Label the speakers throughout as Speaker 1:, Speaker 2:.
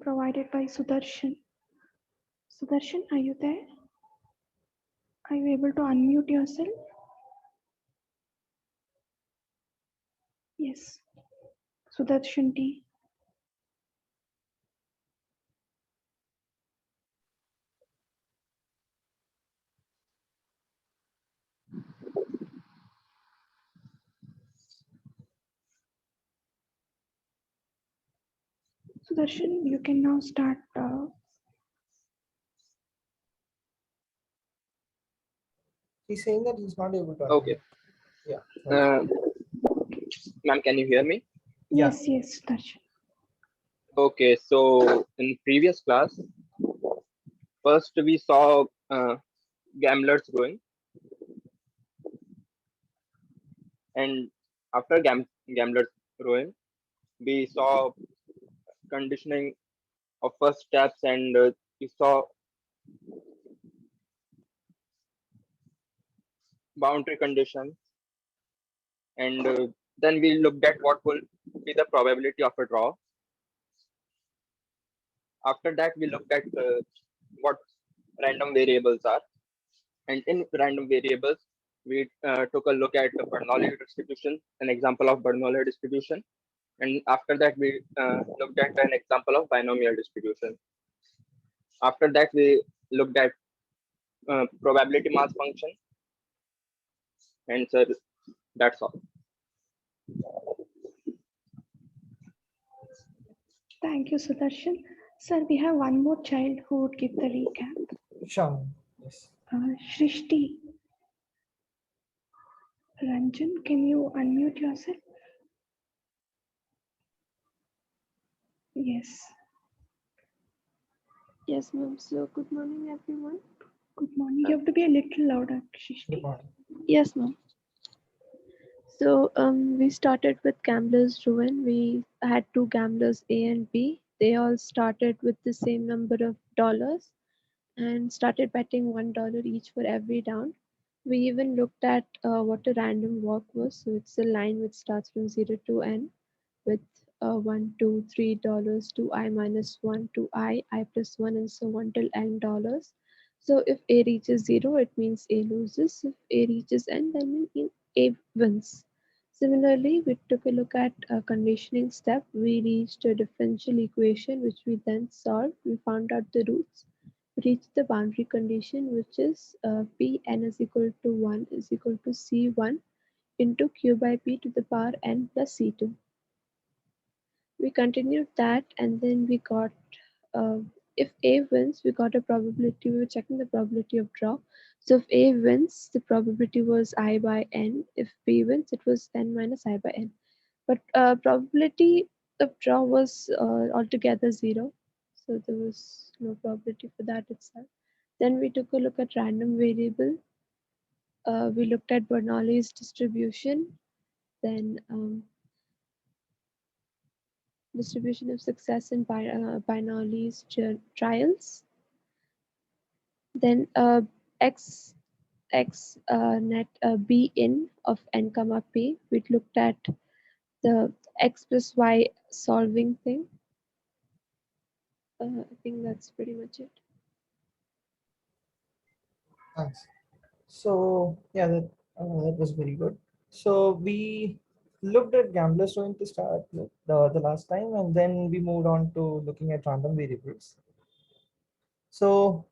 Speaker 1: provided by Sudarshan. Sudarshan, are you there? Are you able to unmute yourself? Yes. Sudarshan T. Sudarshan, you can now start.
Speaker 2: He's saying that he's not able to.
Speaker 3: Okay.
Speaker 2: Yeah.
Speaker 3: Ma'am, can you hear me?
Speaker 1: Yes, yes, Sudarshan.
Speaker 3: Okay, so in previous class, first we saw gamblers growing, and after gamblers growing, we saw conditioning of first steps, and we saw boundary conditions, and then we looked at what will be the probability of a draw. After that, we looked at what random variables are, and in random variables, we took a look at the Bernoulli distribution, an example of Bernoulli distribution, and after that, we looked at an example of binomial distribution. After that, we looked at probability mass function, and so that's all.
Speaker 1: Thank you, Sudarshan. Sir, we have one more child who would give the recap.
Speaker 2: Sure. Yes.
Speaker 1: Shrishti. Ranjan, can you unmute yourself? Yes.
Speaker 4: Yes, ma'am. So, good morning, everyone.
Speaker 1: Good morning. You have to be a little louder, Shrishti.
Speaker 2: Good morning.
Speaker 4: Yes, ma'am. So, we started with gamblers ruin. We had two gamblers, A and B. They all started with the same number of dollars and started betting $1 each for every down. We even looked at what a random walk was. So, it's a line which starts from 0 to n with $1, $2, $3 to I minus 1 to I plus 1, and so on till n dollars. So if A reaches 0, it means A loses. If A reaches n, then A wins. Similarly, we took a look at a conditioning step. We reached a differential equation, which we then solved. We found out the roots. We reached the boundary condition, which is Pn is equal to 1 is equal to C1 into Q by P to the power n plus C2. We continued that, and then we got if A wins, we got a probability. We were checking the probability of draw. So if A wins, the probability was I by n. If B wins, it was n minus I by n. But probability of draw was altogether 0. So there was no probability for that itself. Then we took a look at random variable. We looked at Bernoulli's distribution. Then distribution of success in Bernoulli's trials. Then x net b in of n comma p. We looked at the x plus y solving thing. I think that's pretty much it.
Speaker 2: Thanks. So yeah, that was very good. So we looked at gamblers ruin to start with the last time, and then we moved on to looking at random variables. So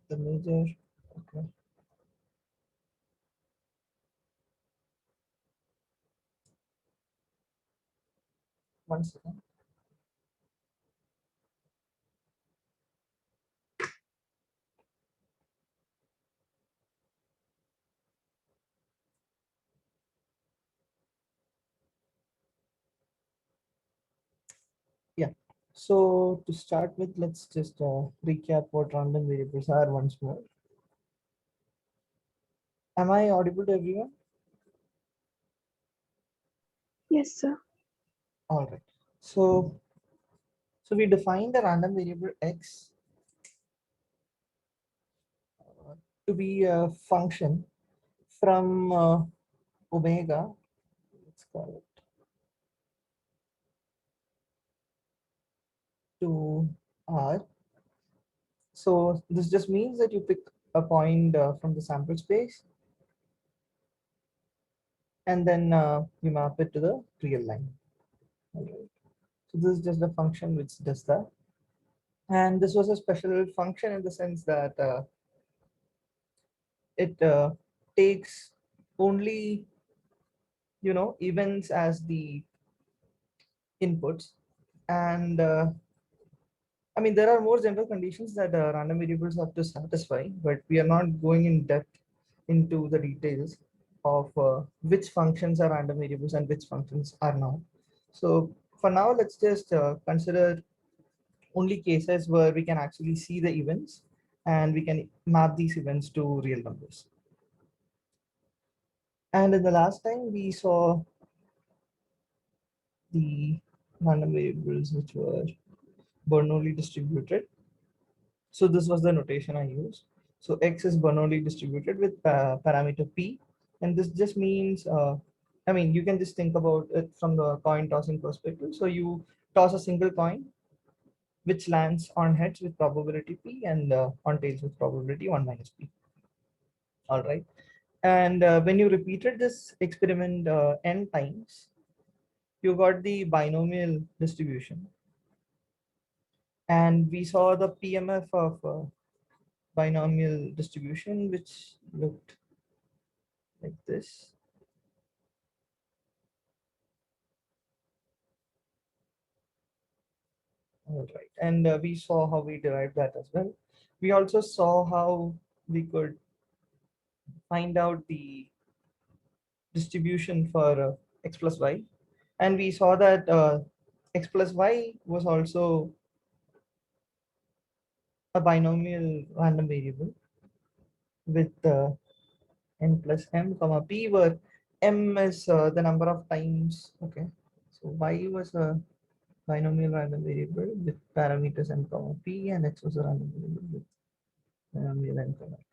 Speaker 2: the major, okay. One second. Yeah. So to start with, let's just recap what random variables are once more. Am I audible to everyone?
Speaker 1: Yes, sir.
Speaker 2: All right. So we defined a random variable x to be a function from omega. Let's call it to R. So this just means that you pick a point from the sample space and then you map it to the real line. All right. So this is just a function which does that. And this was a special function in the sense that it takes only, events as the inputs. And I mean, there are more general conditions that random variables have to satisfy, but we are not going in depth into the details of which functions are random variables and which functions are not. So for now, let's just consider only cases where we can actually see the events and we can map these events to real numbers. And in the last time, we saw the random variables which were Bernoulli distributed. So this was the notation I used. So X is Bernoulli distributed with parameter P. And this just means, I mean, you can just think about it from the coin tossing perspective. So you toss a single coin, which lands on heads with probability P and on tails with probability 1 minus P. All right. And when you repeated this experiment n times, you got the binomial distribution. And we saw the PMF of binomial distribution, which looked like this. All right, and we saw how we derived that as well. We also saw how we could find out the distribution for x plus y, and we saw that x plus y was also a binomial random variable with n plus m comma p, where m is the number of times. Okay, so y was a binomial random variable with parameters n comma p, and x was a random variable with binomial n comma p.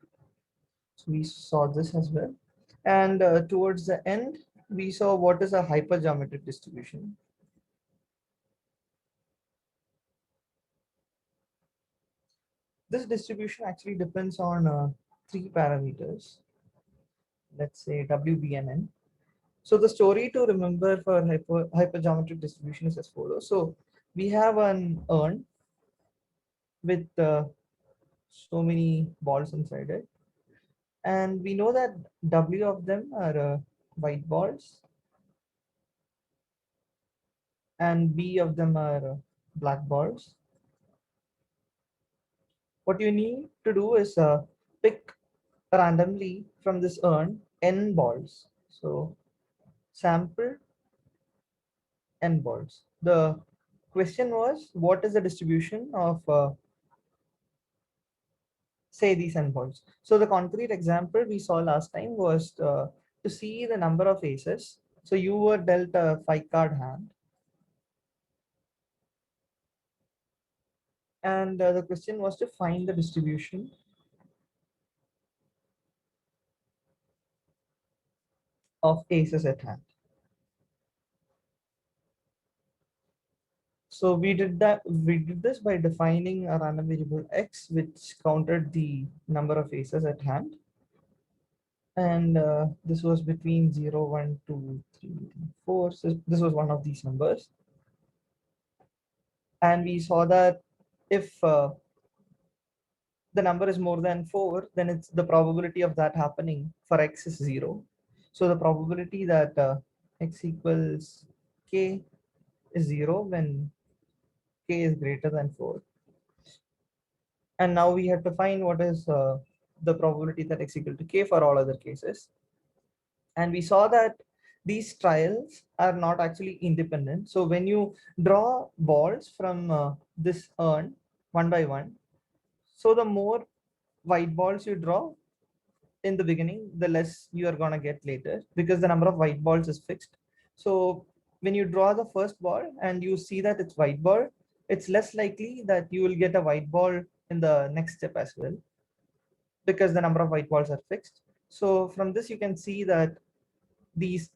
Speaker 2: So we saw this as well. And towards the end, we saw what is a hypergeometric distribution. This distribution actually depends on 3 parameters. Let's say W, B, and N. So the story to remember for hypergeometric distribution is as follows. So we have an urn with so many balls inside it. And we know that W of them are white balls and B of them are black balls. What you need to do is pick randomly from this urn n balls. So sample n balls. The question was, what is the distribution of say these n balls? So the concrete example we saw last time was to see the number of aces. So you were dealt a 5-card hand. And the question was to find the distribution of aces at hand. So we did this by defining a random variable x, which counted the number of aces at hand. And this was between 0, 1, 2, 3, 4. So this was one of these numbers. And we saw that if the number is more than 4, then it's the probability of that happening for x is 0. So the probability that x equals k is 0 when k is greater than 4. And now we have to find what is the probability that x equal to k for all other cases. And we saw that these trials are not actually independent. So when you draw balls from this urn one by one, so the more white balls you draw in the beginning, the less you are going to get later, because the number of white balls is fixed. So when you draw the first ball and you see that it's white ball, it's less likely that you will get a white ball in the next step as well, because the number of white balls are fixed. So from this, you can see that these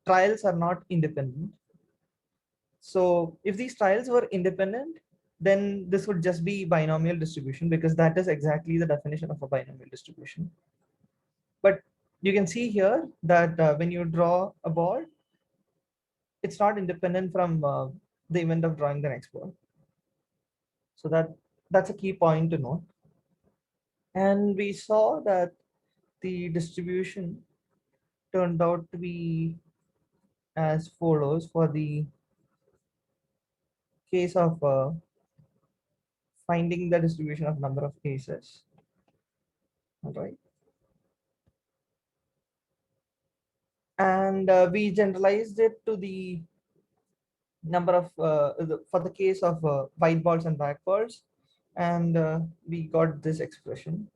Speaker 2: trials are not independent. So if these trials were independent, then this would just be binomial distribution, because that is exactly the definition of a binomial distribution. But you can see here that when you draw a ball, it's not independent from the event of drawing the next ball. So that's a key point to note. And we saw that the distribution turned out to be as follows for the case of finding the distribution of number of cases. All right. And we generalized it to the number of for the case of white balls and black balls, and we got this expression.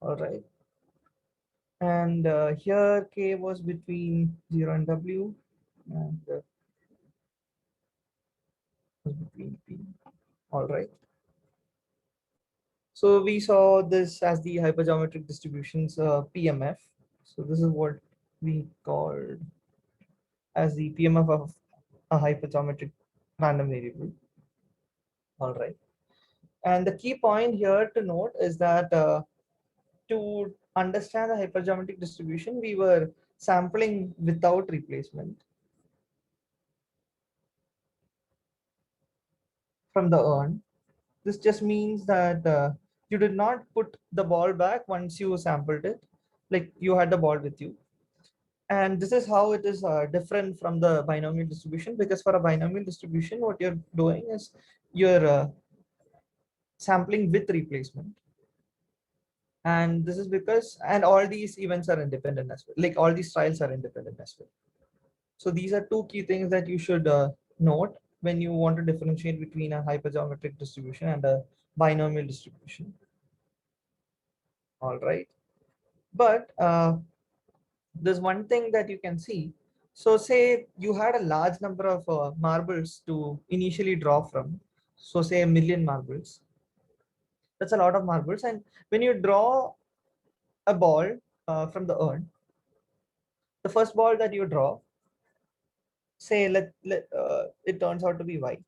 Speaker 2: All right. And here k was between 0 and w, and was between p. All right. So we saw this as the hypergeometric distributions, PMF. So this is what we called as the PMF of a hypergeometric random variable. All right. And the key point here to note is that to understand the hypergeometric distribution, we were sampling without replacement from the urn. This just means that you did not put the ball back once you sampled it, like you had the ball with you. And this is how it is different from the binomial distribution, because for a binomial distribution, what you're doing is you're sampling with replacement. And this is because, and all these events are independent as well, like all these trials are independent as well. So these are two key things that you should note when you want to differentiate between a hypergeometric distribution and a binomial distribution. All right. But there's one thing that you can see. So say you had a large number of marbles to initially draw from. So say 1,000,000 marbles. That's a lot of marbles. And when you draw a ball from the urn, the first ball that you draw, say it turns out to be white,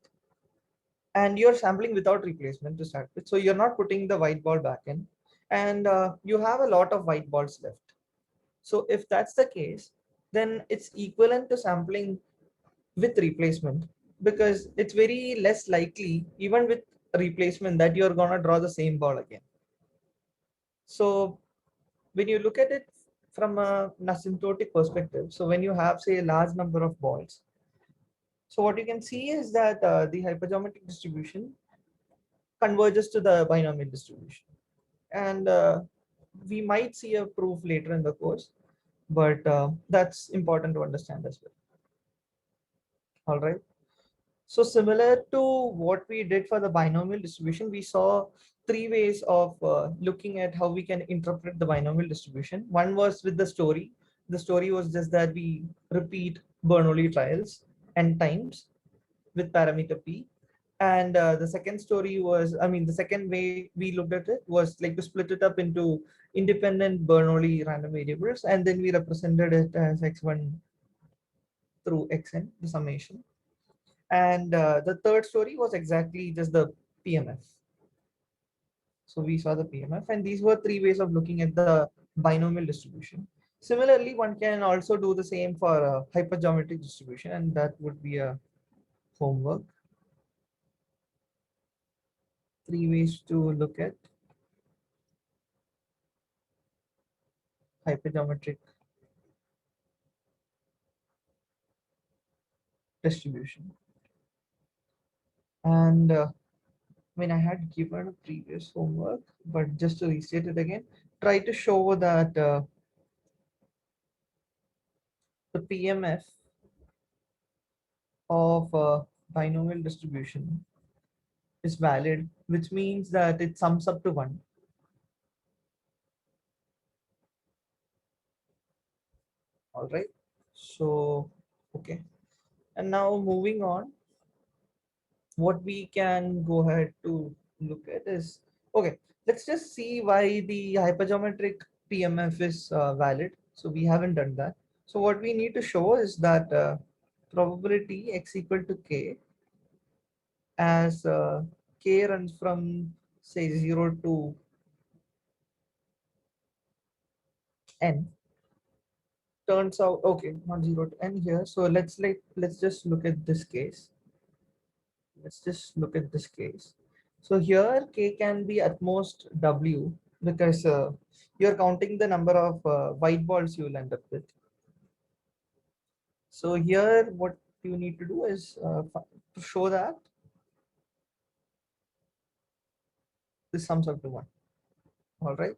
Speaker 2: and you're sampling without replacement to start with, so you're not putting the white ball back in, and you have a lot of white balls left. So if that's the case, then it's equivalent to sampling with replacement, because it's very less likely, even with replacement, that you're going to draw the same ball again. So when you look at it from an asymptotic perspective, so when you have, say, a large number of balls, so what you can see is that the hypergeometric distribution converges to the binomial distribution. And we might see a proof later in the course, but that's important to understand as well. All right. So similar to what we did for the binomial distribution, we saw three ways of looking at how we can interpret the binomial distribution. One was with the story. The story was just that we repeat Bernoulli trials n times with parameter p. And the second story was, the second way we looked at it was like to split it up into independent Bernoulli random variables, and then we represented it as x1 through xn, the summation. And the third story was exactly just the PMF. So we saw the PMF, and these were three ways of looking at the binomial distribution. Similarly, one can also do the same for a hypergeometric distribution, and that would be a homework. Three ways to look at hypergeometric distribution. And I had given a previous homework, but just to restate it again, try to show that the PMF of binomial distribution is valid, which means that it sums up to 1. All right. So, okay. And now moving on, what we can go ahead to look at is, okay, let's just see why the hypergeometric Pmf is valid. So we haven't done that. So what we need to show is that probability x equal to k as k runs from say 0 to n turns out okay, not 0 to n here. So let's just look at this case. Let's just look at this case. So here k can be at most w because you're counting the number of white balls you will end up with. So here what you need to do is to show that this sums up to 1. All right.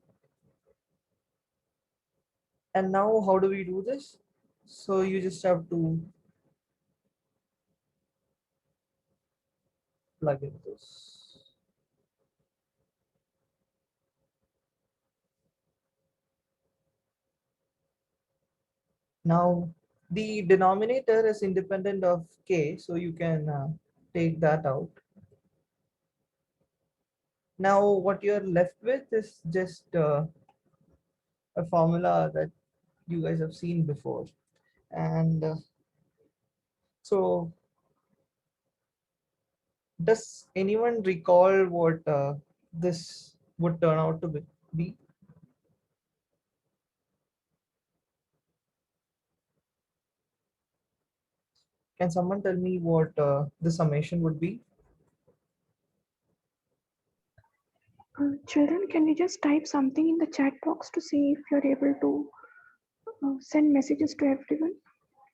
Speaker 2: And now how do we do this? So you just have to plug in this. Now the denominator is independent of k, so you can take that out. Now what you're left with is just a formula that you guys have seen before. And so does anyone recall what this would turn out to be? Can someone tell me what the summation would be?
Speaker 1: Children, can you just type something in the chat box to see if you're able to send messages to everyone?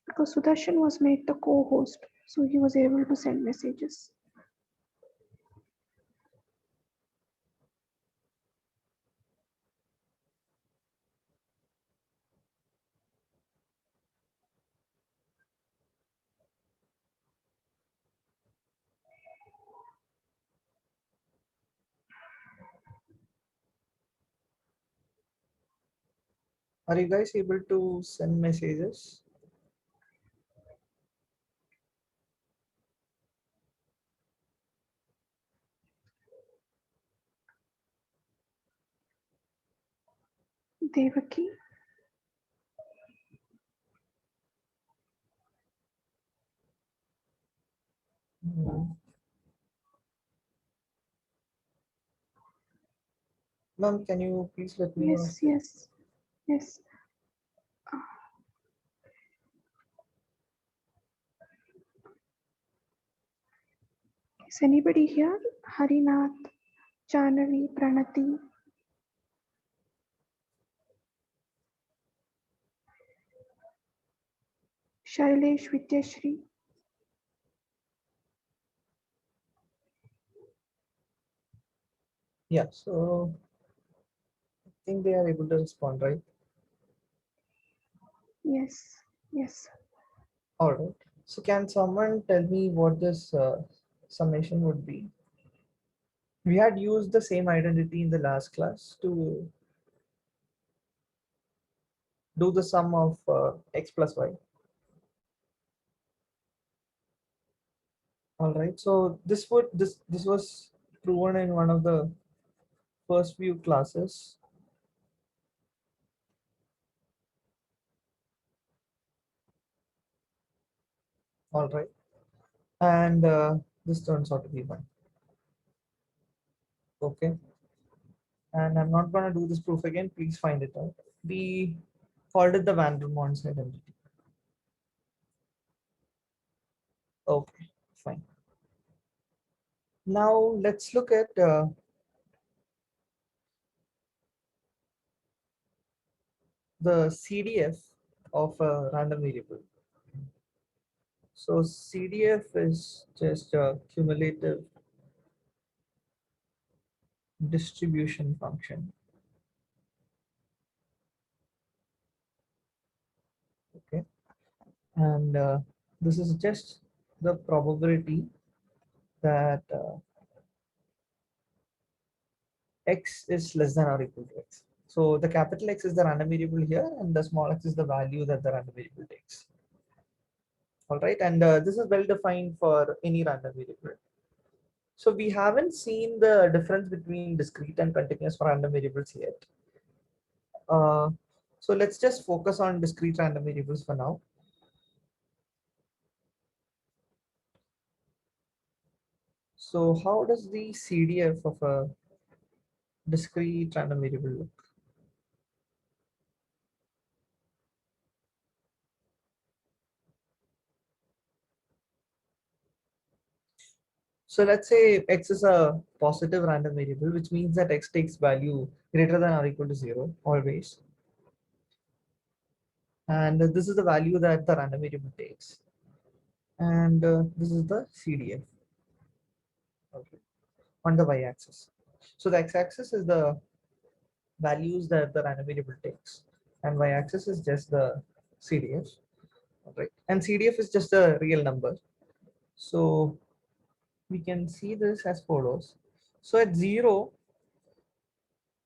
Speaker 1: Because Sudarshan was made the co-host, so he was able to send messages.
Speaker 2: Are you guys able to send messages?
Speaker 1: Devaki.
Speaker 2: Ma'am, can you please let me know?
Speaker 1: Yes. Is anybody here? Harinath, Janavi, Pranati. Shailesh, Vidyashri.
Speaker 2: Yeah, so I think they are able to respond, right?
Speaker 1: Yes.
Speaker 2: All right. So can someone tell me what this summation would be? We had used the same identity in the last class to do the sum of x plus y. All right. So this was proven in one of the first few classes. All right. And this turns out to be 1. Okay. And I'm not going to do this proof again. Please find it out. We called it the Van der Waals identity. Okay, fine. Now let's look at the CDF of a random variable. So CDF is just a cumulative distribution function. Okay, and this is just the probability that x is less than or equal to x. So the capital X is the random variable here, and the small x is the value that the random variable takes. All right, and this is well defined for any random variable. So we haven't seen the difference between discrete and continuous for random variables yet. So let's just focus on discrete random variables for now. So how does the CDF of a discrete random variable look? So let's say x is a positive random variable, which means that x takes value greater than or equal to 0 always. And this is the value that the random variable takes. And this is the CDF, okay, on the y-axis. So the x-axis is the values that the random variable takes, and y-axis is just the CDF, right? And CDF is just a real number. So we can see this as follows. So at 0,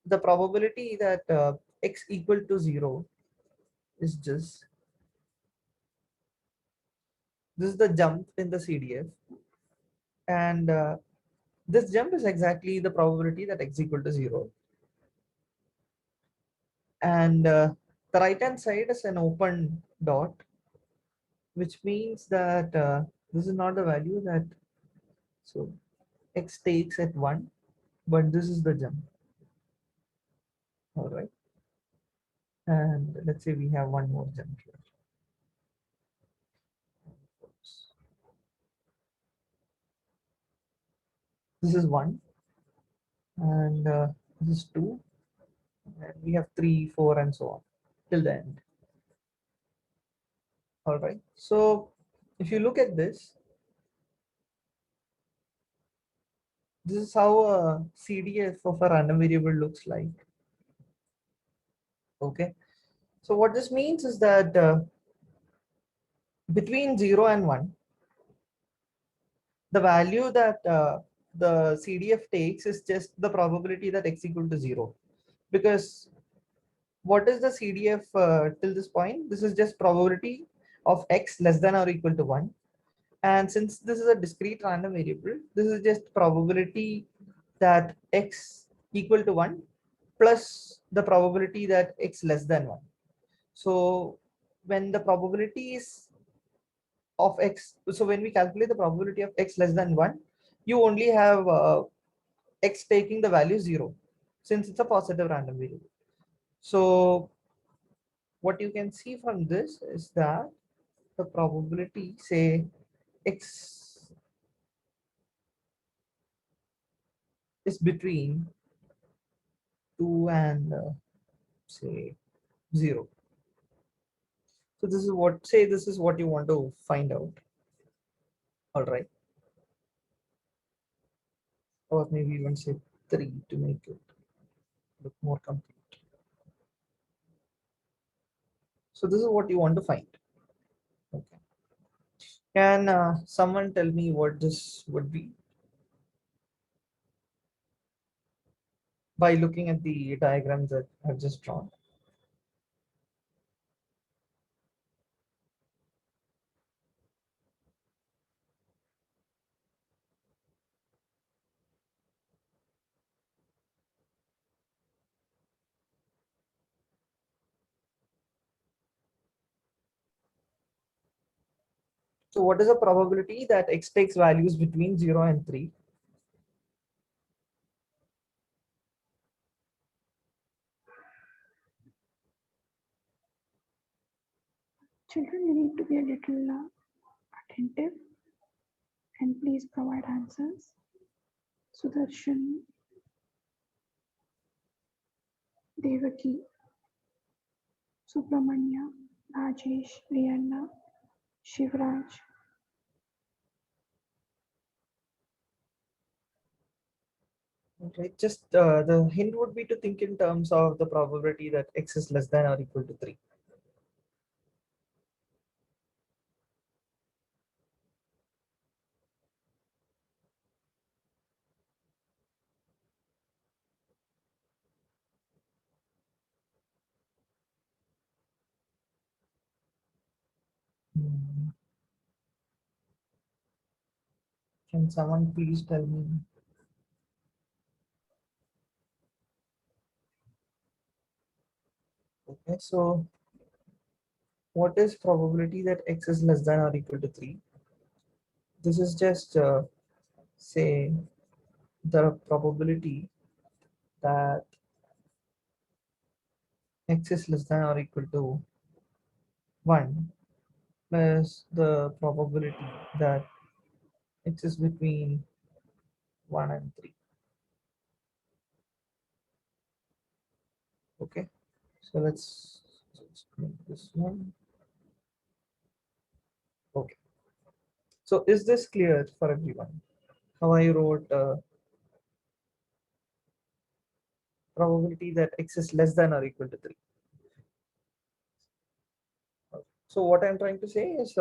Speaker 2: the probability that x equal to 0 is just, this is the jump in the CDF, and this jump is exactly the probability that x equal to 0. And the right hand side is an open dot, which means that this is not the value that, so x takes at 1, but this is the jump. All right. And let's say we have one more jump here. This is 1, and this is 2, and we have 3, 4, and so on till the end. All right. So if you look at this is how a CDF of a random variable looks like. Okay. So what this means is that between 0 and 1, the value that the CDF takes is just the probability that x equal to 0. Because what is the CDF till this point? This is just probability of x less than or equal to 1. And since this is a discrete random variable, this is just probability that x equal to 1 plus the probability that x less than 1. So when the probabilities of x, so when we calculate the probability of x less than 1, you only have x taking the value 0, since it's a positive random variable. So what you can see from this is that the probability, say x is between 2 and say 0. So this is what, say this is what you want to find out. All right. Or maybe even say 3 to make it look more complete. So this is what you want to find. Okay. Can someone tell me what this would be by looking at the diagram that I've just drawn? So what is the probability that x takes values between 0 and 3?
Speaker 1: Children, you need to be a little attentive and please provide answers. Sudarshan, Devaki, Subramanya, Rajesh, Rihanna, Shivraj.
Speaker 2: Okay, just the hint would be to think in terms of the probability that x is less than or equal to 3. Hmm. Can someone please tell me? Okay, so what is probability that x is less than or equal to 3? This is just say the probability that x is less than or equal to 1 plus the probability that x is between 1 and 3. Okay, so let's just make this one. Okay, so is this clear for everyone? How I wrote probability that x is less than or equal to 3. So what I'm trying to say is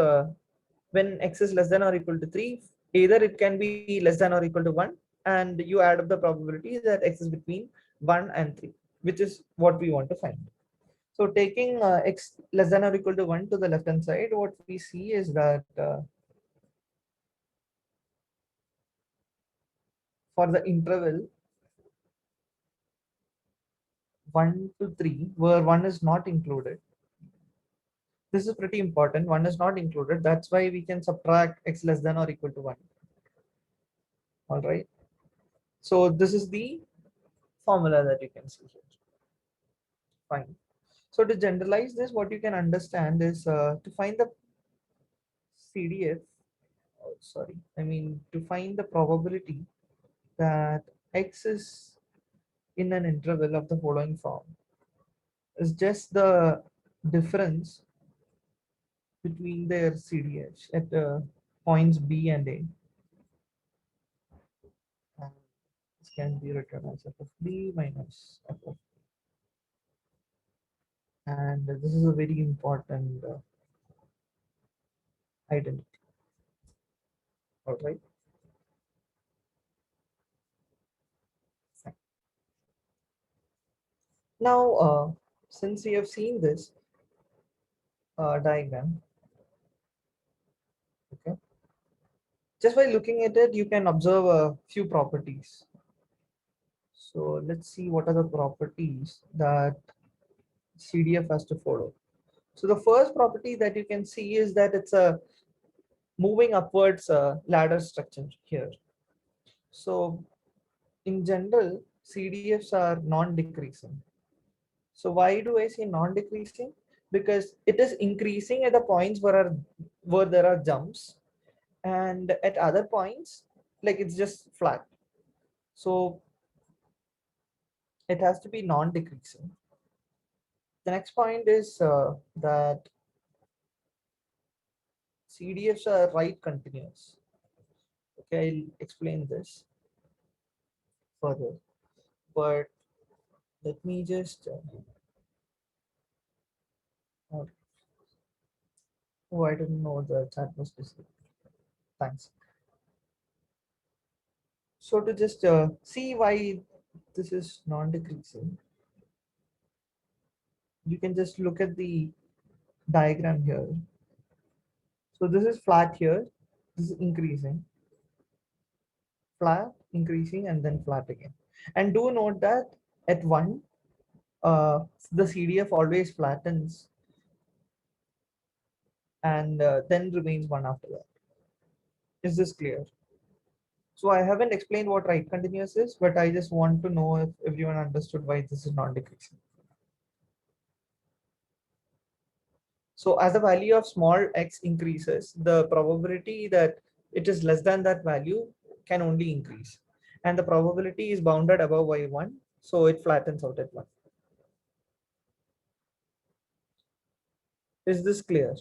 Speaker 2: when x is less than or equal to 3, either it can be less than or equal to 1, and you add up the probability that x is between 1 and 3, which is what we want to find. So taking x less than or equal to 1 to the left hand side, what we see is that for the interval 1 to 3, where 1 is not included, this is pretty important, 1 is not included, that's why we can subtract x less than or equal to 1. All right, so this is the formula that you can see here. Fine. So to generalize this, what you can understand is to find the CDF, oh, sorry, I mean to find the probability that x is in an interval of the following form is just the difference between their CDFs at points B and A. And this can be written as f of B minus f of, and this is a very important identity. All right. Now, since we have seen this diagram, okay, just by looking at it, you can observe a few properties. So let's see what are the properties that CDF has to follow. So the first property that you can see is that it's a moving upwards ladder structure here. So in general, CDFs are non-decreasing. So why do I say non-decreasing? Because it is increasing at the points where there are jumps, and at other points, like it's just flat. So it has to be non-decreasing. The next point is that CDFs are right continuous. Okay, I'll explain this further, but let me just uh, oh, I didn't know the chat was busy. Thanks. So to just see why this is non-decreasing, you can just look at the diagram here. So this is flat here, this is increasing, flat, increasing, and then flat again. And do note that at 1, the CDF always flattens and then remains 1 after that. Is this clear? So I haven't explained what right continuous is, but I just want to know if everyone understood why this is non-decreasing. So as the value of small x increases, the probability that it is less than that value can only increase. And the probability is bounded above by 1, so it flattens out at 1. Is this clear?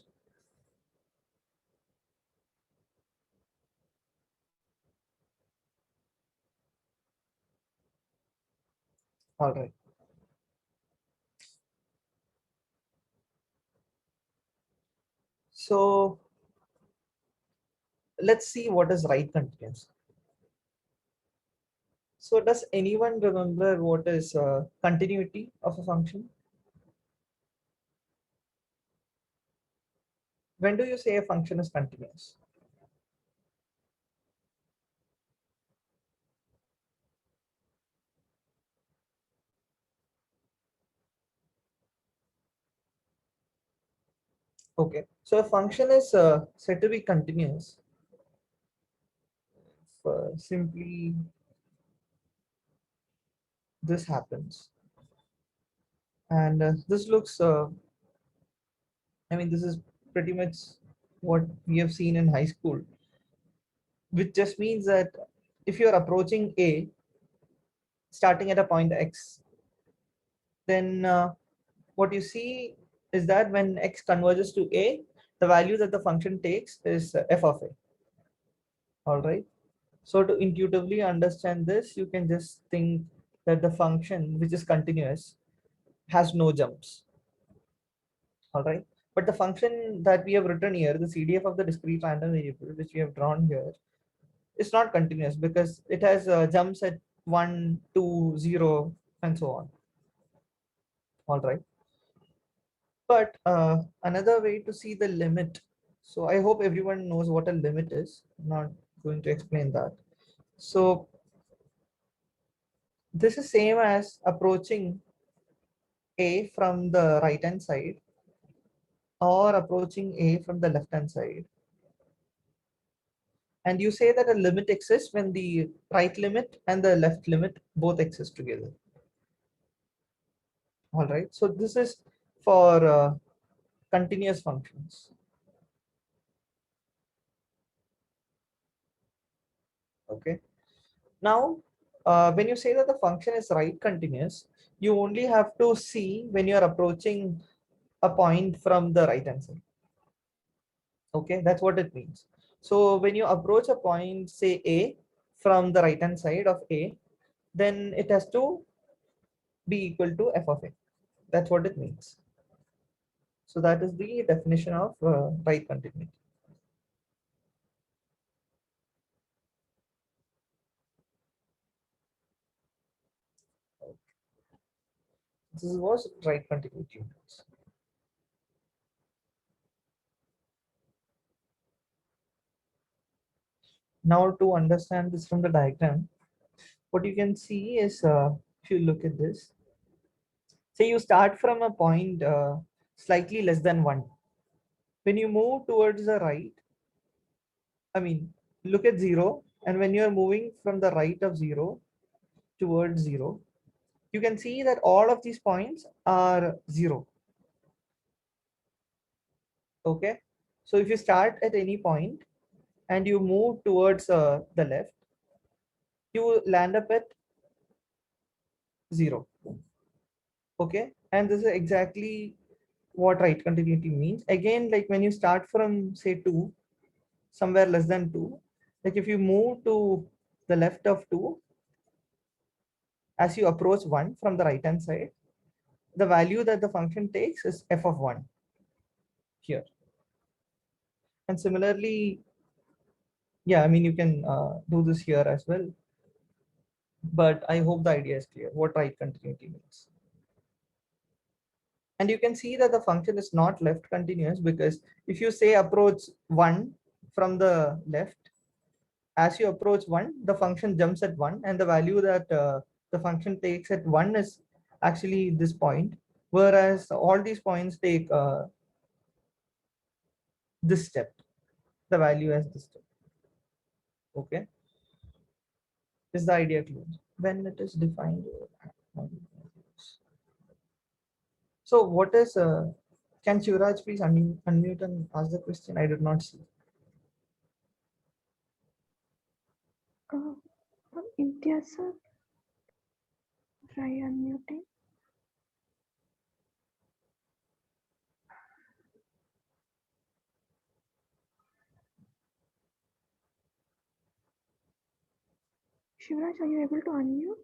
Speaker 2: All right. So let's see what is right continuous. So does anyone remember what is continuity of a function? When do you say a function is continuous? Okay, so a function is said to be continuous if simply this happens. And this looks, I mean, this is pretty much what we have seen in high school, which just means that if you're approaching A starting at a point X, then what you see is that when X converges to A, the value that the function takes is f of A. All right. So to intuitively understand this, you can just think that the function, which is continuous, has no jumps. All right. But the function that we have written here, the CDF of the discrete random variable, which we have drawn here, is not continuous because it has jumps at 1, 2, 0, and so on. All right. But another way to see the limit. So I hope everyone knows what a limit is. I'm not going to explain that. So this is same as approaching A from the right hand side or approaching A from the left hand side. And you say that a limit exists when the right limit and the left limit both exist together. All right. So this is for continuous functions. Okay. Now, when you say that the function is right continuous, you only have to see when you are approaching a point from the right hand side. Okay, that's what it means. So when you approach a point, say A, from the right hand side of A, then it has to be equal to f of A. That's what it means. So that is the definition of right continuity. This was right continuity. Now to understand this from the diagram, what you can see is if you look at this, say you start from a point slightly less than 1. When you move towards the right, I mean, look at 0, and when you are moving from the right of 0 towards 0, you can see that all of these points are 0. Okay, so if you start at any point and you move towards the left, you land up at 0. Okay, and this is exactly what right continuity means. Again, like when you start from say 2, somewhere less than 2, like if you move to the left of 2, as you approach 1 from the right hand side, the value that the function takes is f of 1 here. And similarly, yeah, I mean, you can do this here as well. But I hope the idea is clear what right continuity means. And you can see that the function is not left continuous because if you say approach 1 from the left, as you approach 1, the function jumps at 1, and the value that the function takes at 1 is actually this point, whereas all these points take this step, the value as this step. Okay, is the idea clear? When it is defined. So what is, can Shivraj please unmute and ask the question? I did not see.
Speaker 1: Imtiaz sir, try unmuting. Shivraj, are you able to unmute?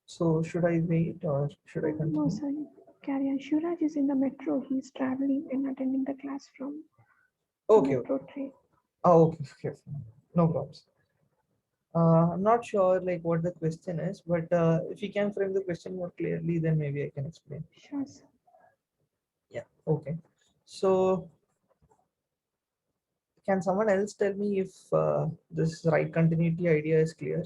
Speaker 2: So should I wait or should I continue?
Speaker 1: No, sir. Carry on. Shivraj is in the metro. He's traveling and attending the class from the
Speaker 2: Okay.
Speaker 1: metro train.
Speaker 2: Oh, okay. Okay. No problems. I'm not sure like what the question is, but if you can frame the question more clearly, then maybe I can explain.
Speaker 1: Sure, sir.
Speaker 2: Yeah. Okay. So can someone else tell me if this right continuity idea is clear?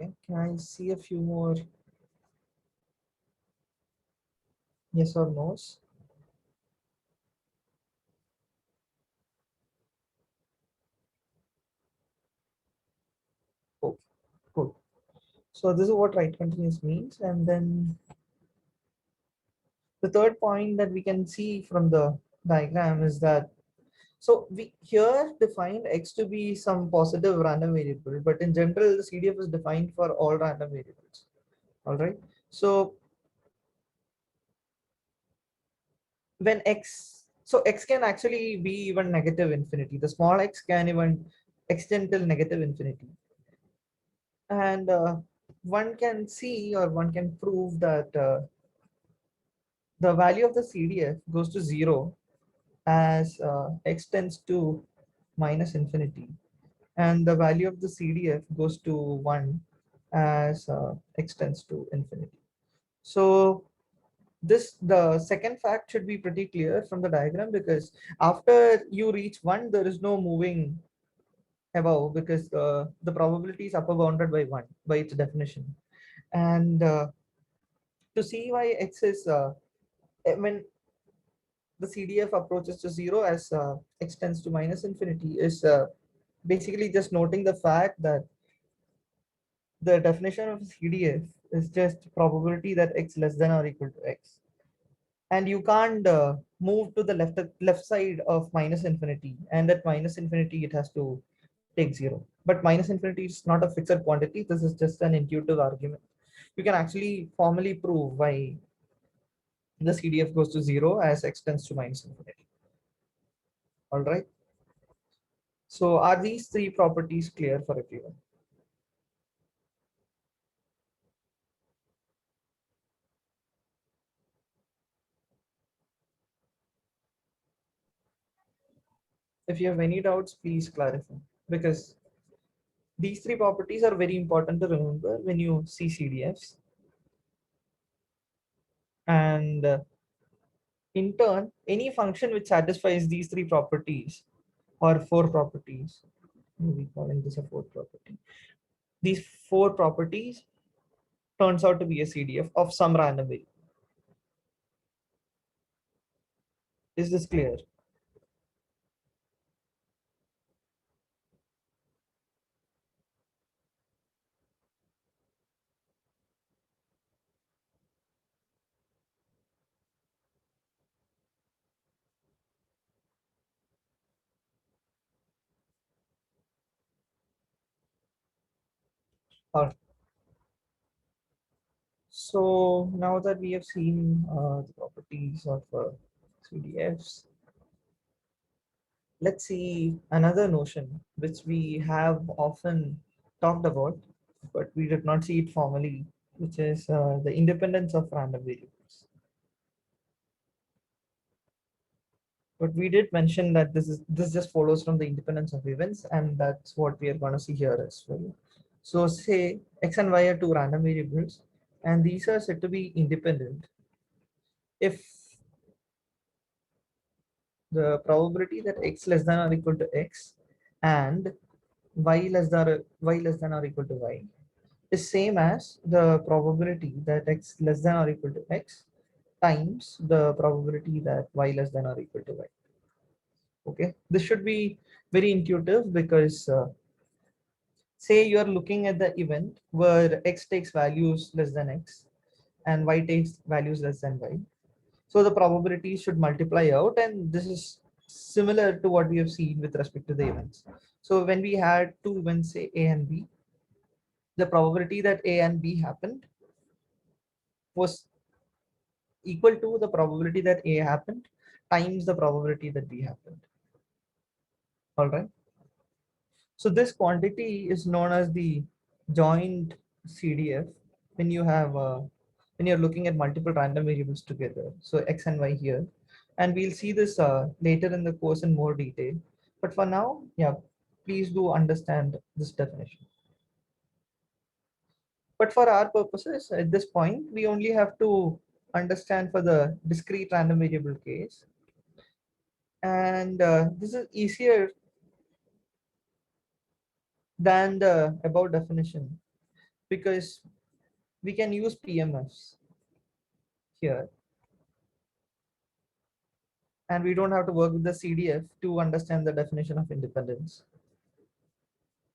Speaker 2: Okay. Can I see a few more yes or no's? Okay. Good. So this is what right continuous means, and then the third point that we can see from the diagram is that so we here defined x to be some positive random variable, but in general the CDF is defined for all random variables. All right. So when x can actually be even negative infinity. The small x can even extend till negative infinity, and one can see or one can prove that the value of the CDF goes to 0 as x tends to minus infinity, and the value of the CDF goes to 1 as x tends to infinity. So the second fact should be pretty clear from the diagram, because after you reach 1 there is no moving above, because the probability is upper bounded by 1 by its definition. And to see why x is when the CDF approaches to 0 as x tends to minus infinity is basically just noting the fact that the definition of CDF is just probability that x less than or equal to x, and you can't move to the left side of minus infinity, and at minus infinity it has to take 0. But minus infinity is not a fixed quantity. This is just an intuitive argument. You can actually formally prove why the CDF goes to 0 as x tends to minus infinity. All right. So are these three properties clear for everyone? If you have any doubts, please clarify, because these three properties are very important to remember when you see CDFs. And in turn, any function which satisfies these three properties or four properties, maybe calling this a fourth property, these four properties turns out to be a CDF of some random variable. Is this clear? Or so now that we have seen the properties of CDFs, let's see another notion which we have often talked about, but we did not see it formally, which is the independence of random variables. But we did mention that this just follows from the independence of events, and that's what we are going to see here as well. So say x and y are two random variables, and these are said to be independent if the probability that x less than or equal to x and y less than or equal to y is same as the probability that x less than or equal to x times the probability that y less than or equal to y. Okay, this should be very intuitive, because say you are looking at the event where x takes values less than x and y takes values less than y. So the probabilities should multiply out, and this is similar to what we have seen with respect to the events. So when we had two events, say A and B, the probability that A and B happened was equal to the probability that A happened times the probability that B happened. All right. So this quantity is known as the joint CDF when you have when you're looking at multiple random variables together. So x and y here. And we'll see this later in the course in more detail. But for now, yeah, please do understand this definition. But for our purposes at this point, we only have to understand for the discrete random variable case. And this is easier than the above definition because we can use PMFs here. And we don't have to work with the CDF to understand the definition of independence.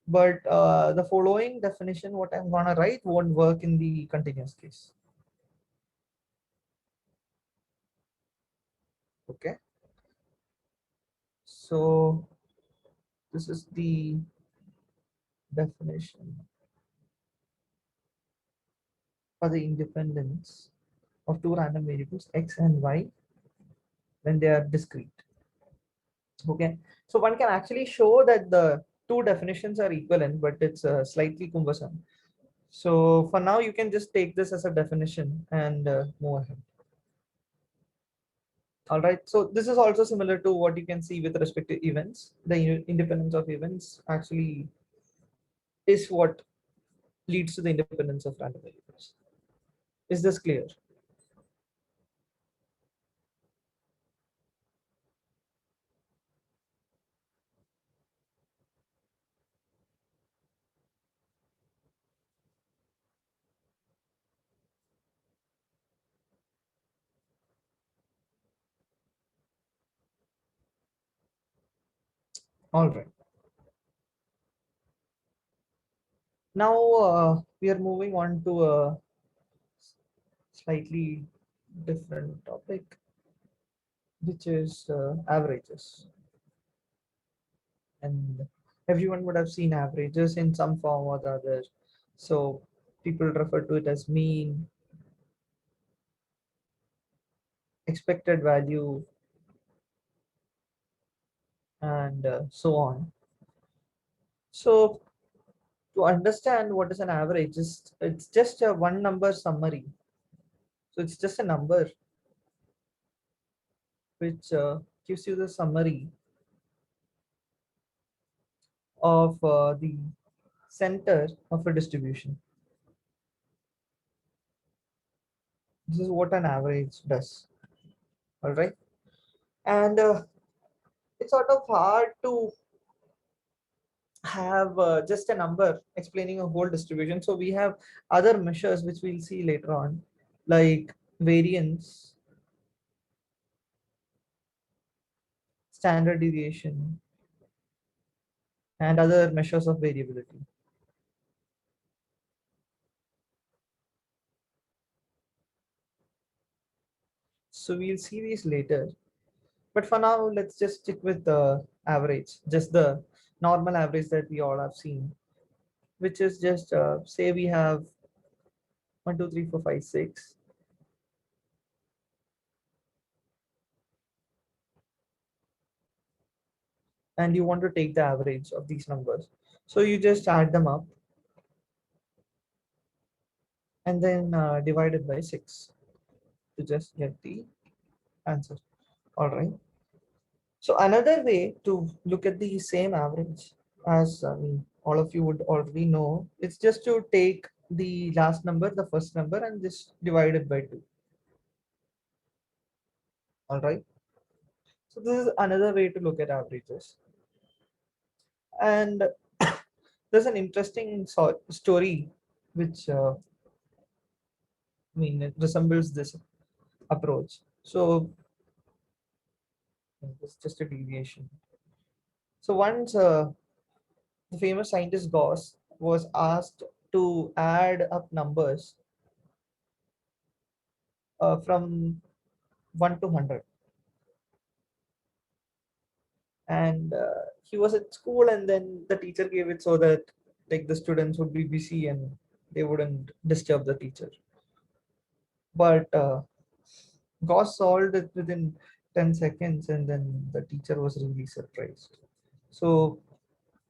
Speaker 2: But the following definition, what I'm gonna write, won't work in the continuous case. Okay. So this is the definition for the independence of two random variables x and y when they are discrete. Okay, so one can actually show that the two definitions are equivalent, but it's slightly cumbersome. So for now, you can just take this as a definition and move ahead. All right, so this is also similar to what you can see with respect to events. The independence of events actually is what leads to the independence of random variables. Is this clear? All right. Now we are moving on to a slightly different topic, which is averages. And everyone would have seen averages in some form or the other. So people refer to it as mean, expected value, and so on. So to understand what is an average, it's just a one number summary. So it's just a number which gives you the summary of the center of a distribution. This is what an average does. All right, and it's sort of hard to have just a number explaining a whole distribution. So we have other measures which we'll see later on, like variance, standard deviation, and other measures of variability. So we'll see these later. But for now, let's just stick with the average, just the normal average that we all have seen, which is just say we have 1, 2, 3, 4, 5, 6. And you want to take the average of these numbers. So you just add them up and then divide it by 6 to just get the answer. All right. So another way to look at the same average, as all of you would already know, it's just to take the last number, the first number, and just divide it by 2. All right. So this is another way to look at averages. And there's an interesting story which it resembles this approach. So it's just a deviation. So once the famous scientist Gauss was asked to add up numbers from 1 to 100. And he was at school, and then the teacher gave it so that like the students would be busy and they wouldn't disturb the teacher. But Gauss solved it within 10 seconds, and then the teacher was really surprised. So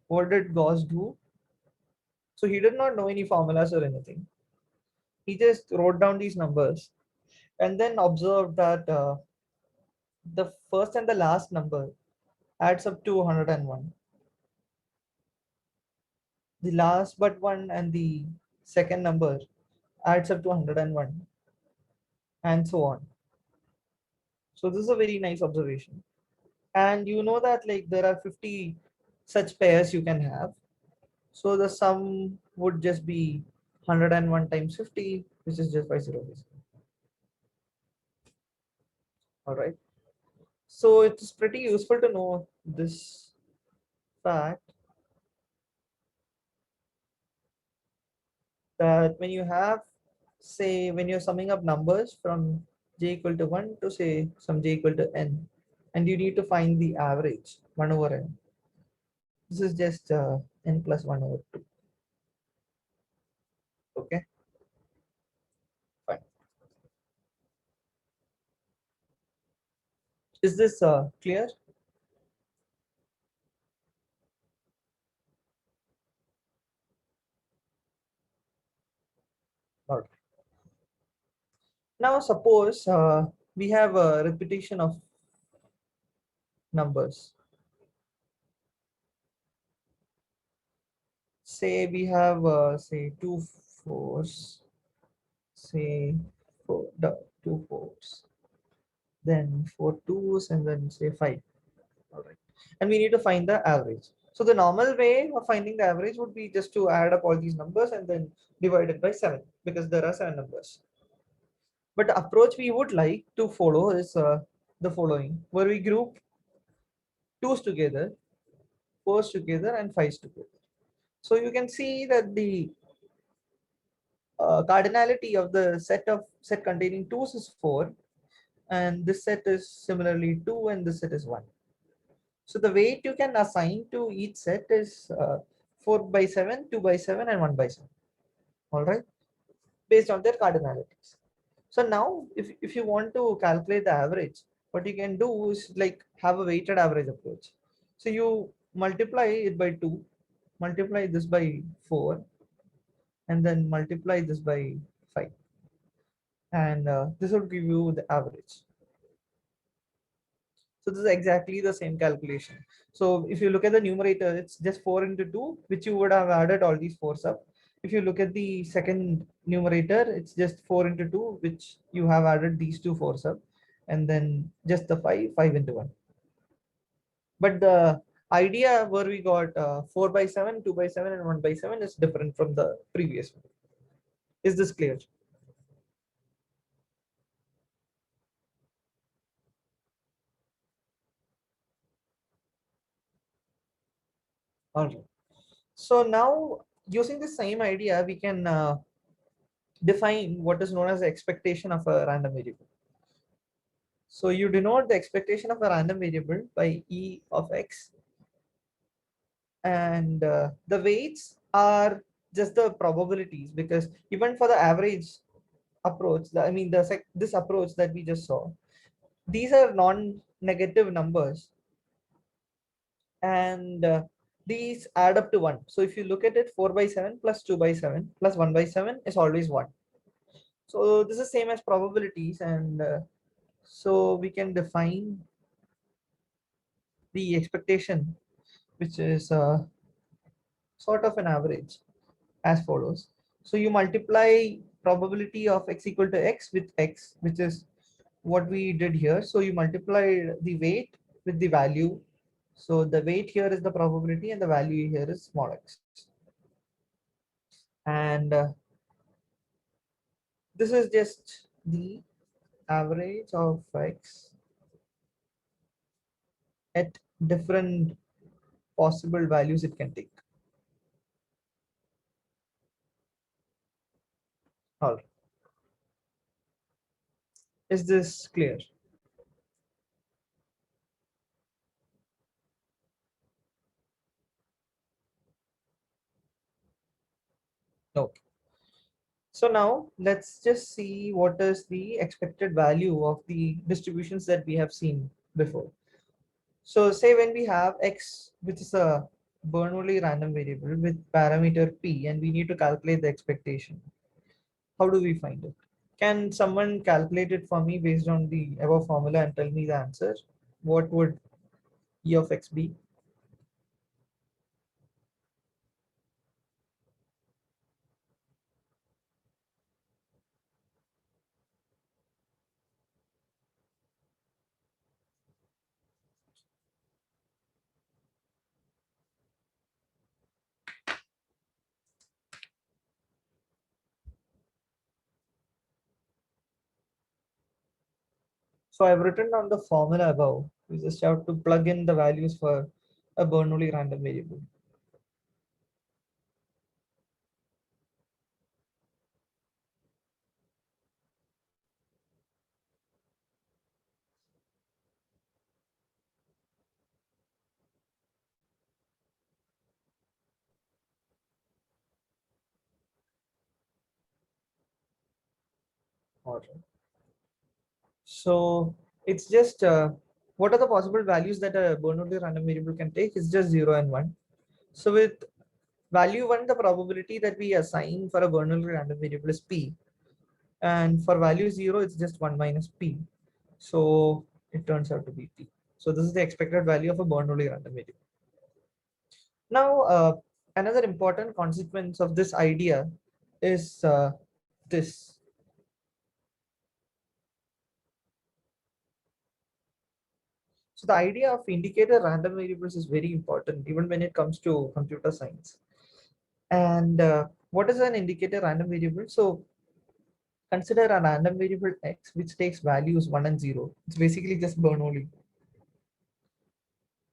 Speaker 2: what did Gauss do? So he did not know any formulas or anything. He just wrote down these numbers and then observed that the first and the last number adds up to 101. The last but one and the second number adds up to 101, and so on. So this is a very nice observation. And you know that like there are 50 such pairs you can have. So the sum would just be 101 times 50, which is just by 0. All right. So it's pretty useful to know this fact that when you have, say, when you're summing up numbers from j equal to 1 to say some j equal to n, and you need to find the average 1 over n. This is just n plus 1 over 2. Okay, fine. Is this clear? All right. Now suppose we have a repetition of numbers. Say we have say 2 4s, say two 4s, then 4 2s, and then say 5. All right. And we need to find the average. So the normal way of finding the average would be just to add up all these numbers and then divide it by 7, because there are 7 numbers. But the approach we would like to follow is the following, where we group 2's together, 4's together, and 5's together. So you can see that the cardinality of the set containing 2's is 4, and this set is similarly 2, and this set is 1. So the weight you can assign to each set is 4 by 7, 2 by 7, and 1 by 7. All right, based on their cardinalities. So now if you want to calculate the average, what you can do is like have a weighted average approach. So you multiply it by 2, multiply this by 4, and then multiply this by 5. And this will give you the average. So this is exactly the same calculation. So if you look at the numerator, it's just 4 into 2, which you would have added all these 4's up. If you look at the second numerator, it's just 4 into 2, which you have added these two 4's up. And then just the 5 into 1. But the idea where we got 4 by 7, 2 by 7, and 1 by 7 is different from the previous one. Is this clear? All right. So now using the same idea, we can define what is known as the expectation of a random variable. So you denote the expectation of a random variable by E of x, and the weights are just the probabilities, because even for the average approach, this approach that we just saw, these are non-negative numbers, and these add up to 1. So if you look at it, 4 by 7 plus 2 by 7 plus 1 by 7 is always 1. So this is same as probabilities, and so we can define the expectation, which is sort of an average, as follows. So you multiply probability of x equal to x with x, which is what we did here. So you multiply the weight with the value. So the weight here is the probability, and the value here is small x. And this is just the average of x at different possible values it can take. All right. Is this clear? Okay. So now let's just see what is the expected value of the distributions that we have seen before. So say when we have x, which is a Bernoulli random variable with parameter p, and we need to calculate the expectation. How do we find it? Can someone calculate it for me based on the above formula and tell me the answer? What would E of x be? So I've written down the formula above. You just have to plug in the values for a Bernoulli random variable. All right. So it's just what are the possible values that a Bernoulli random variable can take? It's just 0 and 1. So with value 1, the probability that we assign for a Bernoulli random variable is p. And for value 0, it's just 1 minus p. So it turns out to be p. So this is the expected value of a Bernoulli random variable. Now, another important consequence of this idea is this. So the idea of indicator random variables is very important even when it comes to computer science. And what is an indicator random variable? So consider a random variable x which takes values 1 and 0. It's basically just Bernoulli.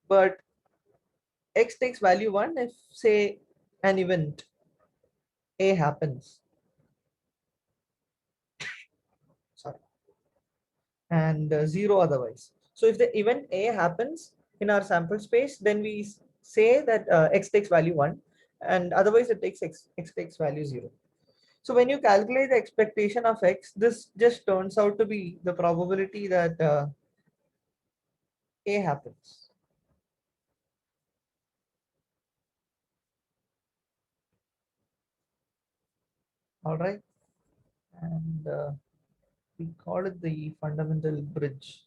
Speaker 2: But x takes value 1 if, say, an event A happens. Sorry. And 0 otherwise. So if the event A happens in our sample space, then we say that x takes value 1, and otherwise it takes x takes value 0. So when you calculate the expectation of x, this just turns out to be the probability that A happens. All right. And we call it the fundamental bridge.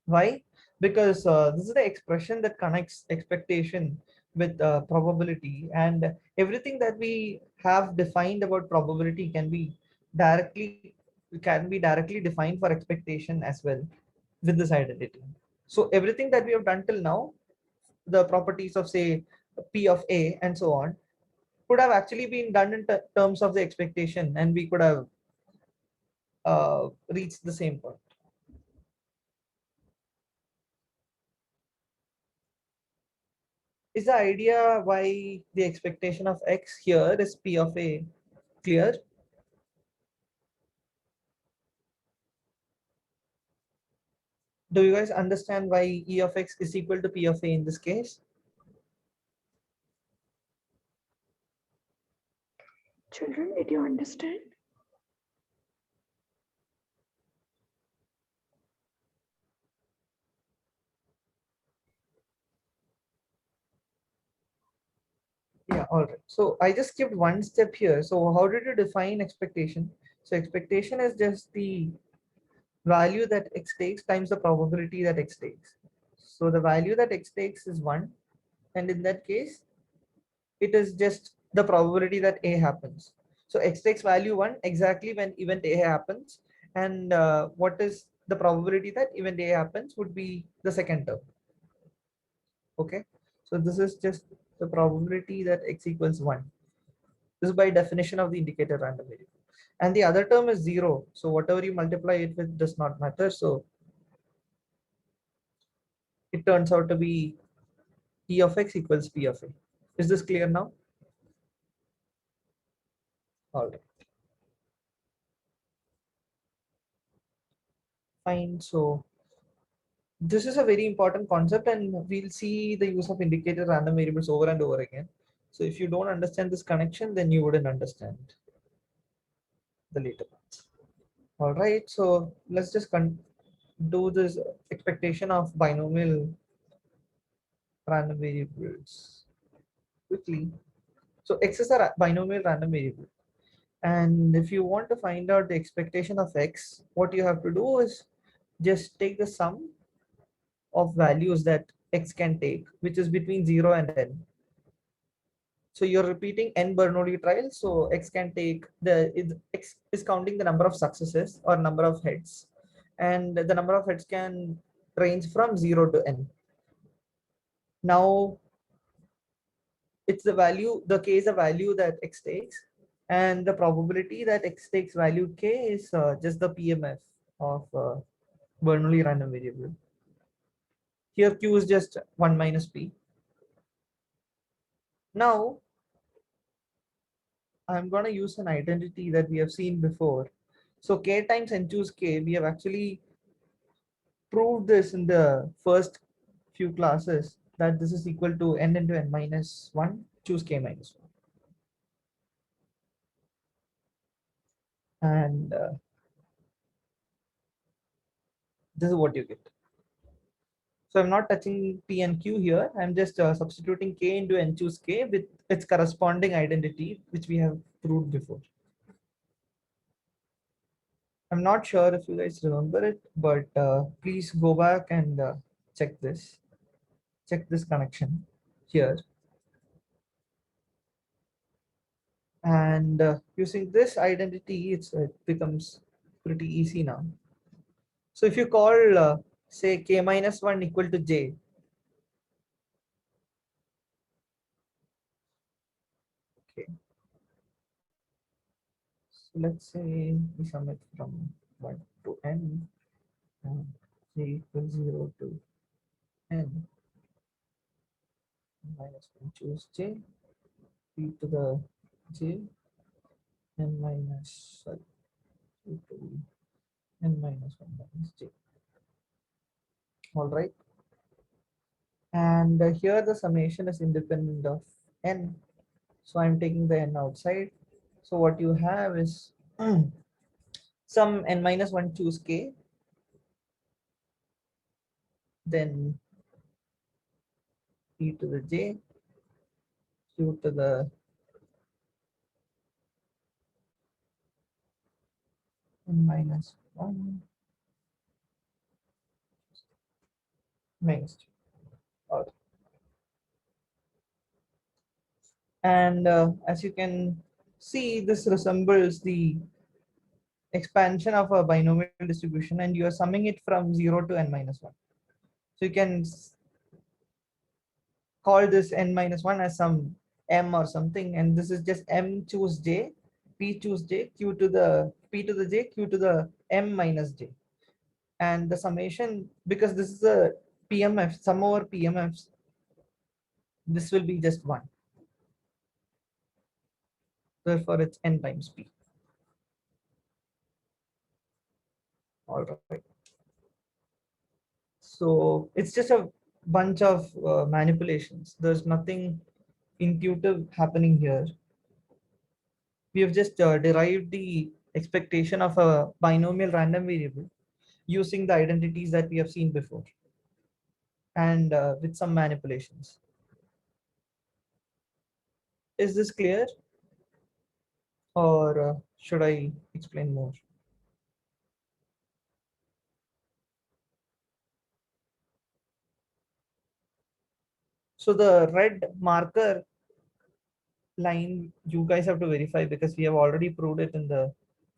Speaker 2: Why? Because this is the expression that connects expectation with probability, and everything that we have defined about probability can be directly defined for expectation as well with this identity. So everything that we have done till now, the properties of, say, P of A and so on, could have actually been done in terms of the expectation, and we could have reached the same point. Is the idea why the expectation of x here is P of A clear? Do you guys understand why E of x is equal to P of A in this case?
Speaker 1: Children, did you understand?
Speaker 2: Yeah, all right. So I just skipped one step here. So how did you define expectation? So expectation is just the value that x takes times the probability that x takes. So the value that x takes is 1, and in that case, it is just the probability that A happens. So x takes value 1 exactly when event A happens, and what is the probability that event A happens would be the second term. Okay, so this is just the probability that x equals 1. This is by definition of the indicator random variable. And the other term is 0. So whatever you multiply it with does not matter. So it turns out to be E of x equals P of A. Is this clear now? All right. Fine. So this is a very important concept, and we'll see the use of indicator random variables over and over again. So if you don't understand this connection, then you wouldn't understand the later parts. All right. So let's just do this expectation of binomial random variables quickly. So x is a binomial random variable, And if you want to find out the expectation of x, what you have to do is just take the sum of values that x can take, which is between 0 and n. So you're repeating n Bernoulli trials, so x can take x is counting the number of successes or number of heads, and the number of heads can range from 0 to n. Now it's the value, the k is a value that x takes, and the probability that x takes value k is just the Pmf of Bernoulli random variable. Here q is just 1 minus p. Now I'm going to use an identity that we have seen before. So k times n choose k, we have actually proved this in the first few classes, that this is equal to n into n minus 1 choose k minus 1. And this is what you get. So I'm not touching p and q here. I'm just substituting k into n choose k with its corresponding identity, which we have proved before. I'm not sure if you guys remember it, but please go back and check this. Check this connection here. And using this identity, it becomes pretty easy now. So if you call, say, k minus 1 equal to j, okay. So let's say we sum it from 1 to n, and j equals 0 to n minus 1 choose j, p to the j, n minus, sorry, p to n minus 1 minus j. All right. And here the summation is independent of n. So I'm taking the n outside. So what you have is some n minus 1 choose k, then p to the j, q to the n minus 1 minus 2. All right. And as you can see, this resembles the expansion of a binomial distribution, and you are summing it from 0 to n minus 1. So you can call this n minus 1 as some m or something, and this is just m choose j, p choose j, q to the p to the j, q to the m minus j. And the summation, because this is a PMF, sum over PMFs, this will be just 1. Therefore, it's n times p. All right. So it's just a bunch of manipulations. There's nothing intuitive happening here. We have just derived the expectation of a binomial random variable using the identities that we have seen before, and with some manipulations. Is this clear, or should I explain more? So the red marker line, you guys have to verify, because we have already proved it in the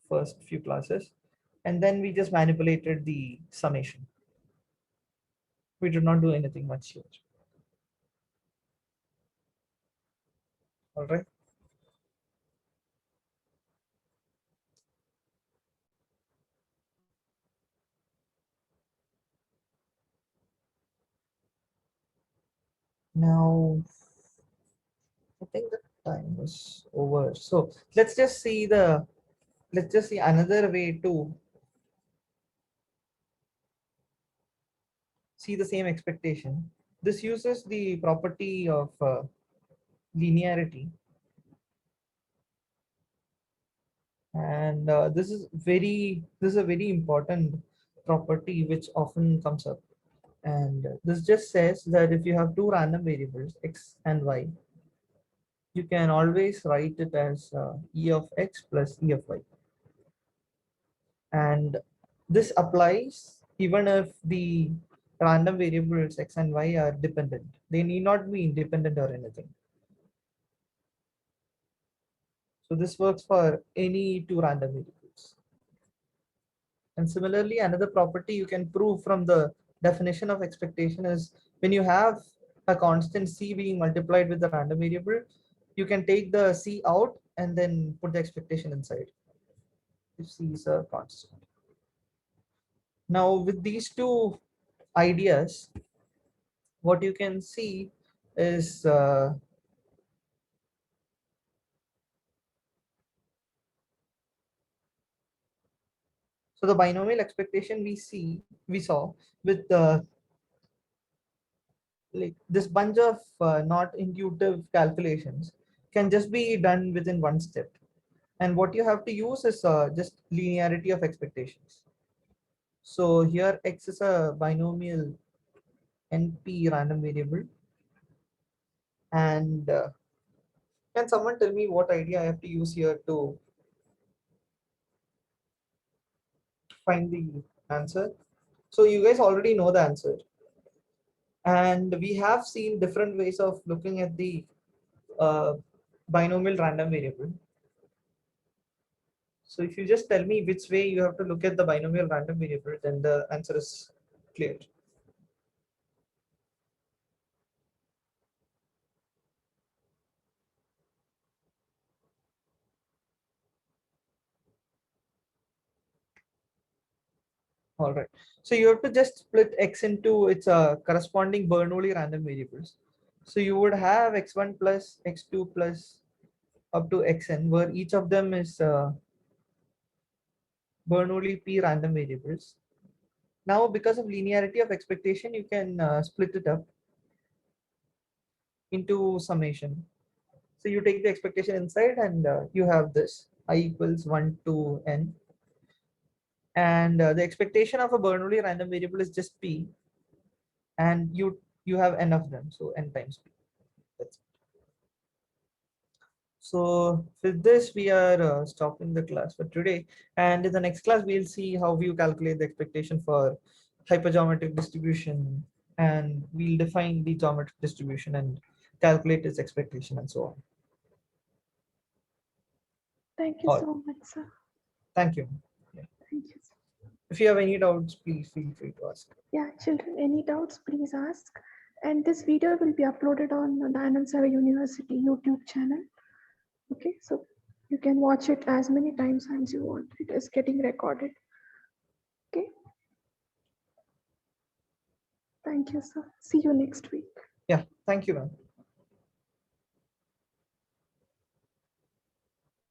Speaker 2: first few classes. And then we just manipulated the summation. We did not do anything much here. All right. Now, I think the time is over. So let's just see another way to see the same expectation. This uses the property of linearity, and this is a very important property which often comes up. And this just says that if you have two random variables x and y, you can always write it as E of X plus E of Y. And this applies even if the random variables X and Y are dependent. They need not be independent or anything. So this works for any two random variables. And similarly, another property you can prove from the definition of expectation is when you have a constant C being multiplied with the random variable, you can take the C out and then put the expectation inside if C is a constant. Now with these two ideas, what you can see is so the binomial expectation we saw with like this bunch of not intuitive calculations can just be done within one step. And what you have to use is just linearity of expectations. So here X is a binomial NP random variable. And can someone tell me what idea I have to use here to find the answer? So you guys already know the answer. And we have seen different ways of looking at the binomial random variable. So if you just tell me which way you have to look at the binomial random variable, then the answer is clear. All right. So you have to just split X into its corresponding Bernoulli random variables. So you would have X1 plus X2 plus up to Xn, where each of them is Bernoulli P random variables. Now, because of linearity of expectation, you can split it up into summation. So you take the expectation inside and you have this I equals 1 to n. And the expectation of a Bernoulli random variable is just P. And you have n of them, so n times P. That's it. So with this, we are stopping the class for today. And in the next class, we'll see how you calculate the expectation for hypergeometric distribution. And we'll define the geometric distribution and calculate its expectation and so on.
Speaker 1: Thank you
Speaker 2: All
Speaker 1: so much, sir.
Speaker 2: Thank you.
Speaker 1: Thank you. Sir.
Speaker 2: If you have any doubts, please feel free to ask.
Speaker 1: Yeah, children, any doubts, please ask. And this video will be uploaded on the Anand Savar University YouTube channel. Okay, so you can watch it as many times as you want. It is getting recorded. Okay. Thank you, sir. See you next week.
Speaker 2: Yeah, thank you, ma'am.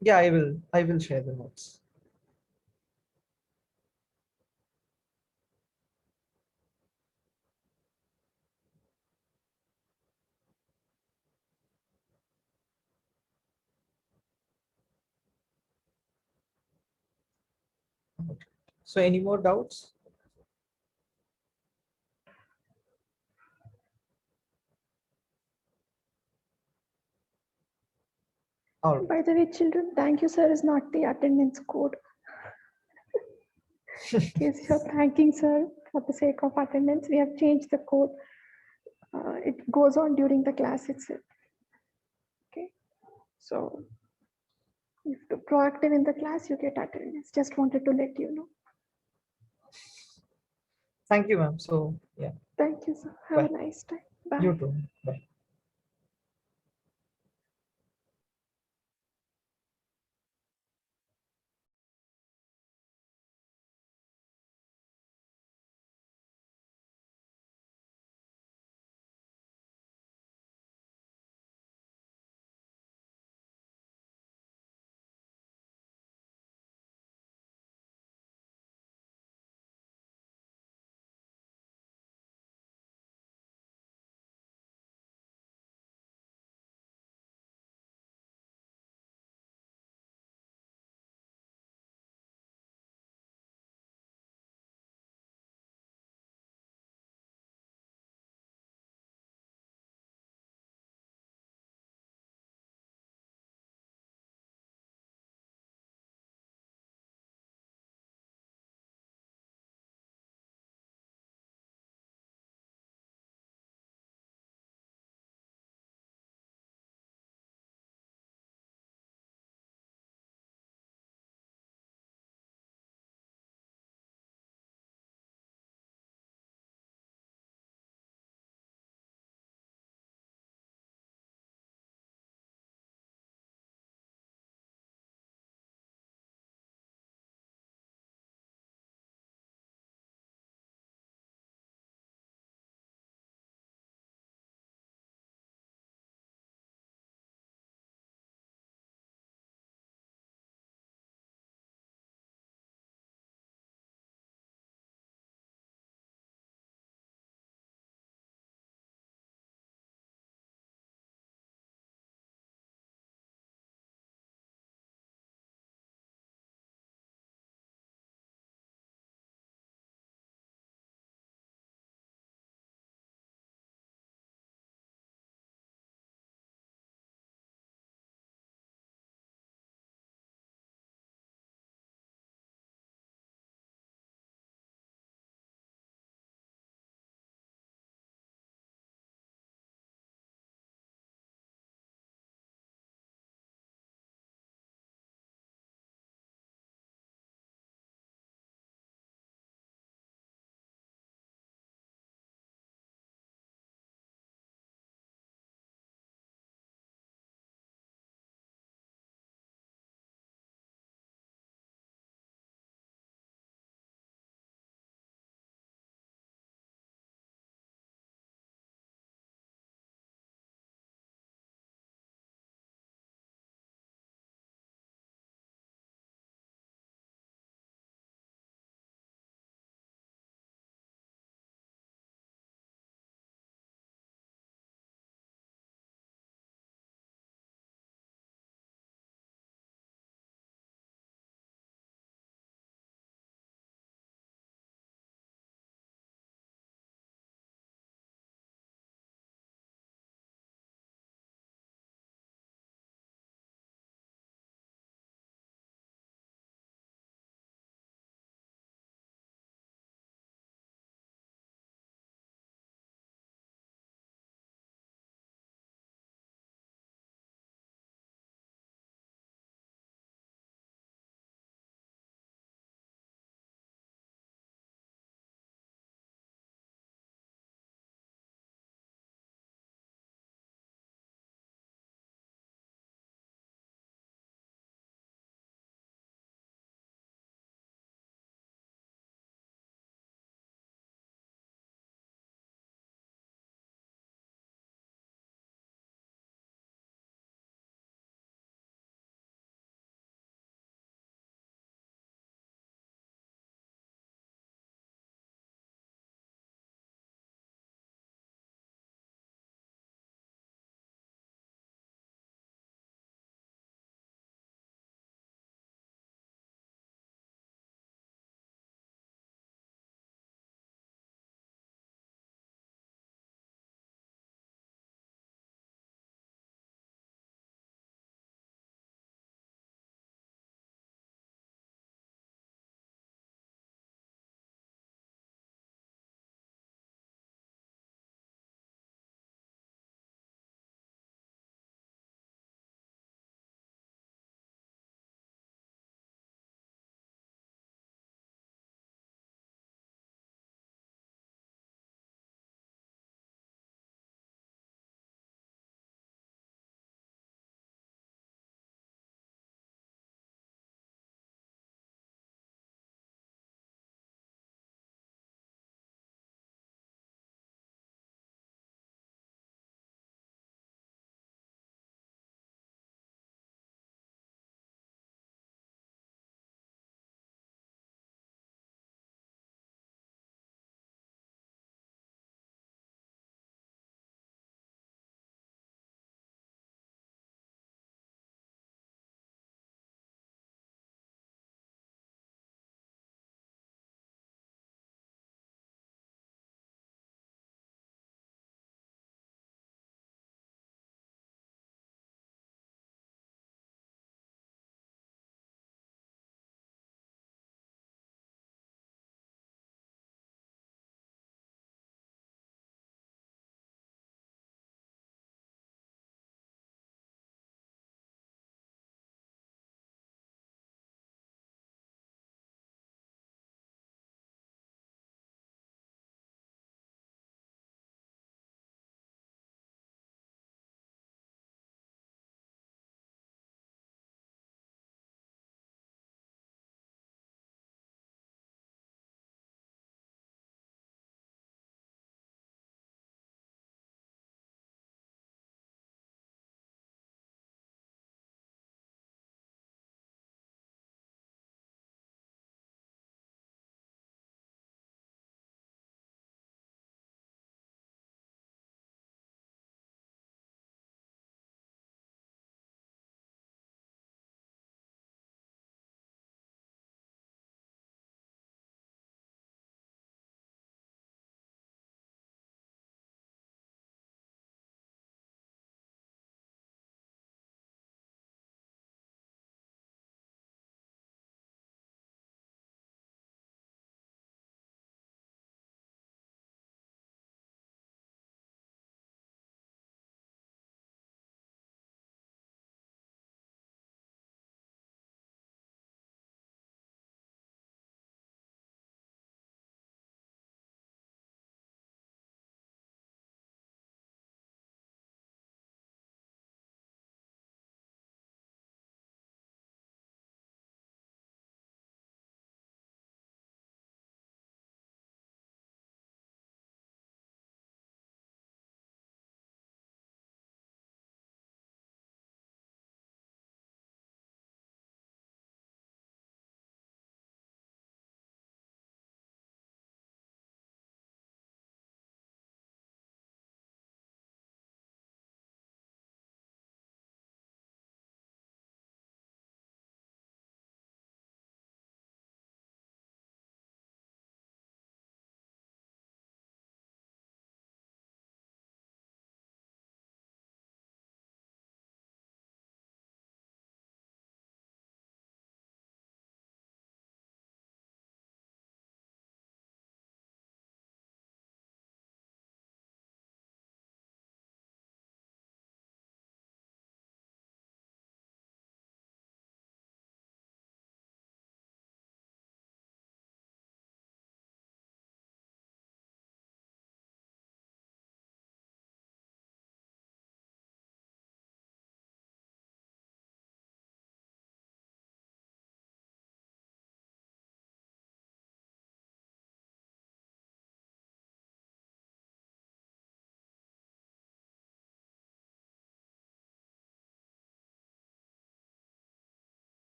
Speaker 2: Yeah, I will share the notes. Okay. So any more doubts? All right.
Speaker 1: By the way, children, thank you, sir, is not the attendance code. In case you're thanking sir for the sake of attendance, we have changed the code. It goes on during the class itself. Okay, so if you're proactive in the class, you get attendance. Just wanted to let you know.
Speaker 2: Thank you, ma'am. So yeah.
Speaker 1: Thank you, sir. Have
Speaker 2: Bye.
Speaker 1: a nice time. Bye.
Speaker 2: You too. Bye.